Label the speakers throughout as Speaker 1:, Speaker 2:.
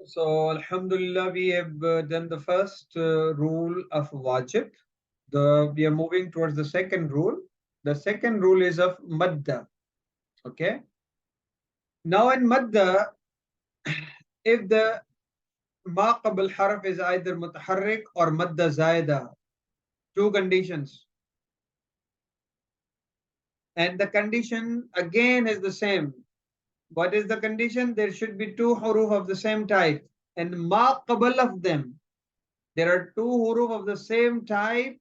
Speaker 1: So, Alhamdulillah, we have done the first rule of wajib. We are moving towards the second rule. The second rule is of madda. Okay. Now, in madda, if the ma qabl harf is either mutaharrik or madda zaida, two conditions. And the condition again is the same. What is the condition? There should be two huruf of the same type. And ma qabl of them. There are two huruf of the same type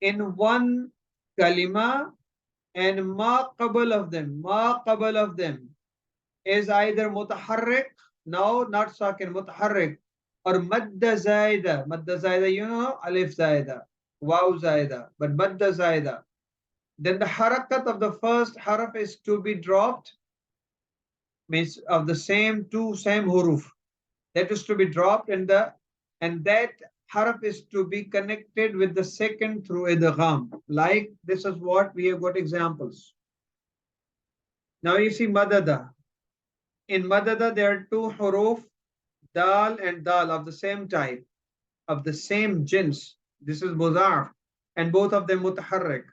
Speaker 1: in one kalima, and ma qabl of them is either mutaharrik, no, not sakin, mutaharrik, or madda zaida, you know, alif zaida, waw zaida, but madda zaida. Then the harakat of the first haraf is to be dropped, means of the same huruf, that is to be dropped, and that harf is to be connected with the second through idgham. Like this is what we have got examples. Now you see madada. In madada there are two huruf, dal and dal, of the same type, of the same jins. This is mudhaf, and both of them mutaharrik.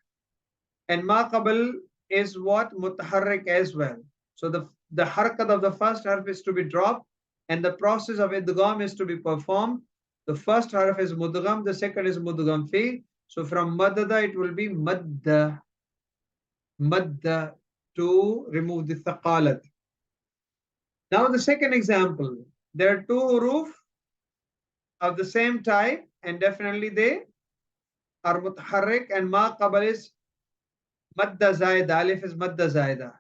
Speaker 1: And ma qabl is what? Mutaharrik as well. So the harakat of the first harf is to be dropped, and the process of idgham is to be performed. The first harf is mudgham, the second is mudgham fi. So from madada it will be madda, to remove the thaqalat. Now the second example, there are two huruf of the same type, and definitely they are mutaharrik, and ma qabl is madda zaida, alif is madda zaida.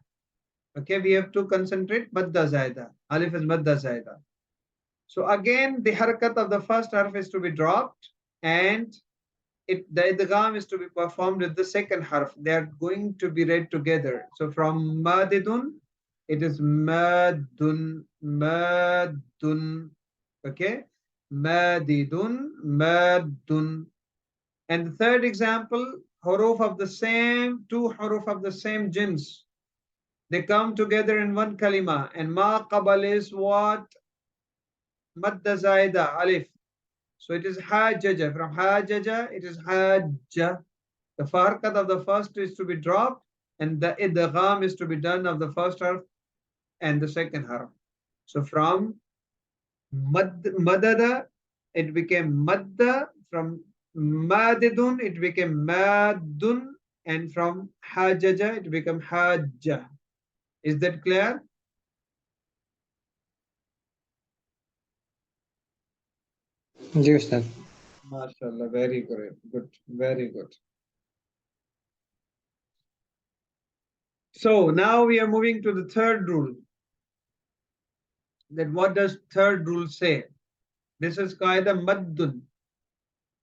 Speaker 1: Okay, we have to concentrate madda zaida, alif is madda zaida. So again, the harakat of the first harf is to be dropped, and the idgham is to be performed with the second harf. They are going to be read together. So from madidun, it is madun. Okay, madidun. And the third example, huruf of the same, two huruf of the same jins. They come together in one kalima, and ma qabal is what? Madda zaida, alif. So it is hajjaja. From hajjaja, it is hajja. The farkat of the first is to be dropped, and the idgham is to be done of the first harf and the second harf. So from madada, it became madda. From madidun, it became madun. And from hajjaja, it became hajja. Is that clear?
Speaker 2: Yes, sir.
Speaker 1: MashaAllah, very good. Good, very good. So now we are moving to the third rule. That what does third rule say? This is qaida maddun.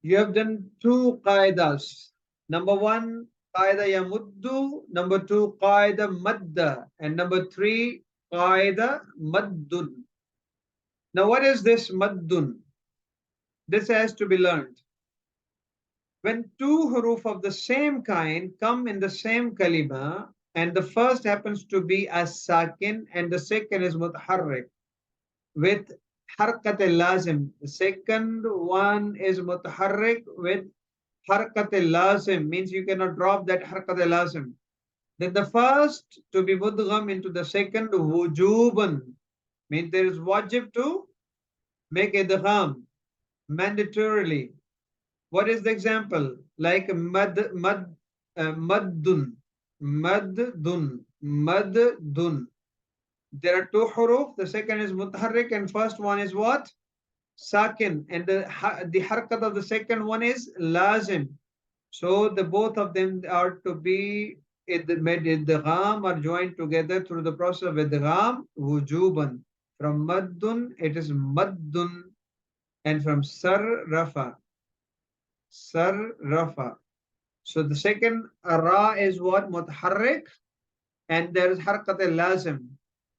Speaker 1: You have done two qaidas. Number one, qaida yamuddu. Number two, qaida madda. And number three, qaida maddun. Now what is this maddun? This has to be learned. When two huruf of the same kind come in the same kalima, and the first happens to be as sakin and the second is mutaharrik with harkat lazim. The second one is mutaharrik with harkat lazim, means you cannot drop that harkat lazim. Then the first to be mudgham into the second wujuban, means there is wajib to make idgham mandatorily. What is the example? Like maddun. There are two huruf. The second is mutaharrik, and first one is what? Sakin. And the harakat of the second one is lazim. So the both of them are to be made idgham or joined together through the process of idgham wujuban. From maddun, it is maddun, and from sarrafa. Sarrafa. So the second ra is what? Mutaharrik, and there is harakat lazim.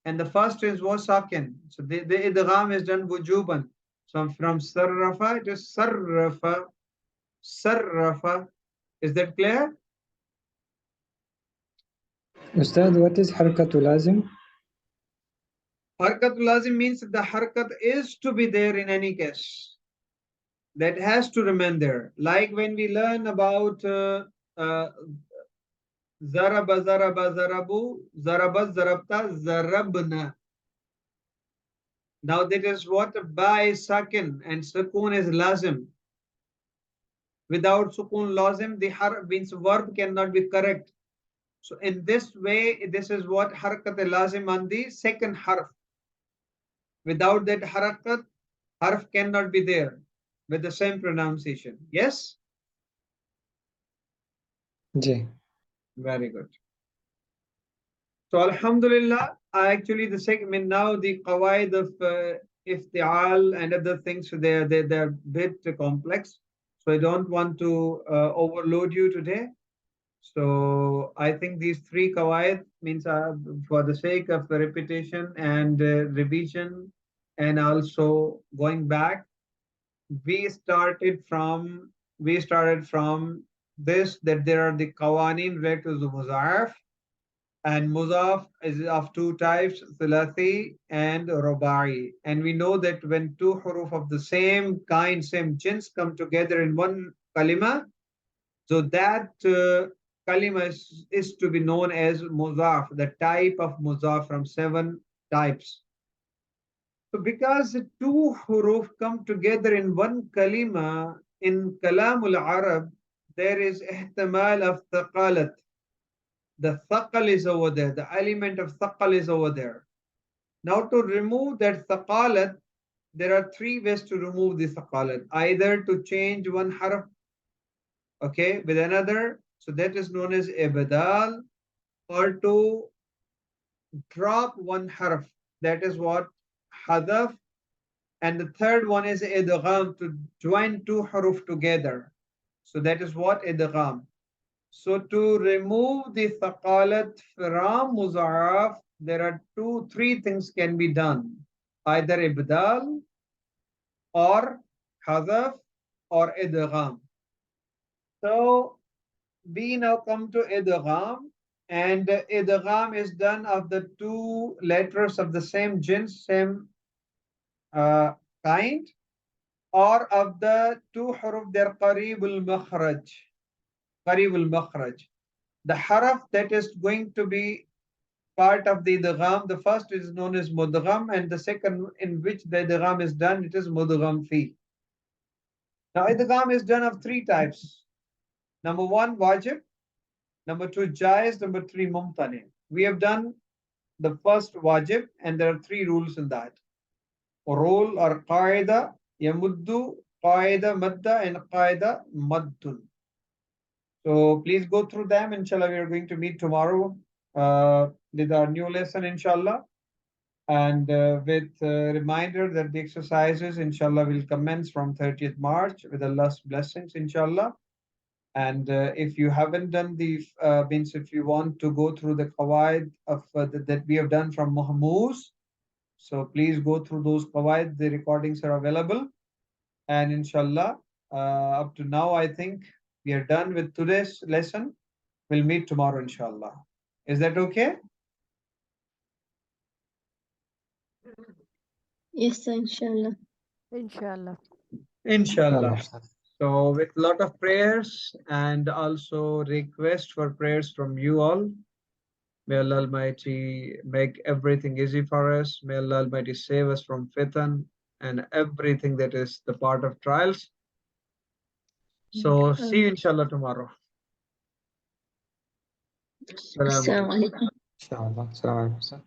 Speaker 1: And the first is what? Sakin. So the idgham is done wujuban. So from sarrafa, it is sarrafa. Sarrafa. Is that clear?
Speaker 2: Ustad, what is harakatul lazim?
Speaker 1: Harakatul lazim means that the harakat is to be there in any case. That has to remain there. Like when we learn about zaraba, zaraba, zarabu, zaraba, zarabta, zarabna. Now that is what ba is sakin and sukoon is lazim. Without sukoon lazim, the har means verb cannot be correct. So in this way, this is what harakat lazim on the second harf. Without that harakat, harf cannot be there with the same pronunciation. Yes?
Speaker 2: Ji.
Speaker 1: Very good. So Alhamdulillah, actually the second, now the qawaid of iftial and other things, they're a bit complex. So I don't want to overload you today. So I think these three qawaid means for the sake of repetition and revision and also going back, we started from this, that there are the qawanin related to the muzaf, and muzaf is of two types, thulathi and rubai. And we know that when two huruf of the same kind, same jins come together in one kalima, so that kalima is to be known as muzaf, the type of muzaf from 7 types. So because two huruf come together in one kalima, in kalamul Arab, there is ihtimal of thaqalat. The thaqal is over there. The element of thaqal is over there. Now to remove that thaqalat, there are 3 ways to remove the thaqalat. Either to change one harf, okay, with another. So that is known as ibdal, or to drop one harf. That is what hadaf. And the third one is idgham, to join 2 huruf together. So that is what idgham. So to remove the thaqalat from muzaf, there are 3 things can be done. Either ibdal or hadaf or idgham. So we now come to idgham, and idgham is done of the 2 letters of the same jins, same kind, or of the 2 huruf, they're qaribul makhraj. Qaribul makhraj. The haraf that is going to be part of the idgham, the first is known as mudgham, and the second in which the idgham is done, it is mudgham fi. Now idgham is done of 3 types. Number 1, wajib. Number 2, jaiz. Number 3, mumtani. We have done the first wajib, and there are 3 rules in that. Rule or qaida, yamuddu, qaida madda, and qaida maddun. So please go through them. Inshallah, we are going to meet tomorrow with our new lesson, inshallah. And with a reminder that the exercises, inshallah, will commence from 30th March with Allah's blessings, inshallah. And if you haven't done the, means if you want to go through the qawaid of that we have done from Mahmouz, so please go through those qawaid. The recordings are available. And inshallah, up to now, I think we are done with today's lesson. We'll meet tomorrow, inshallah. Is that okay?
Speaker 3: Yes, sir, inshallah.
Speaker 4: Inshallah.
Speaker 1: Inshallah. So with a lot of prayers and also request for prayers from you all. May Allah Almighty make everything easy for us. May Allah Almighty save us from fitan and everything that is the part of trials. So see you inshallah tomorrow. Assalamu alaikum.
Speaker 3: Assalamu alaikum.
Speaker 2: Inshallah. Assalamu alaikum.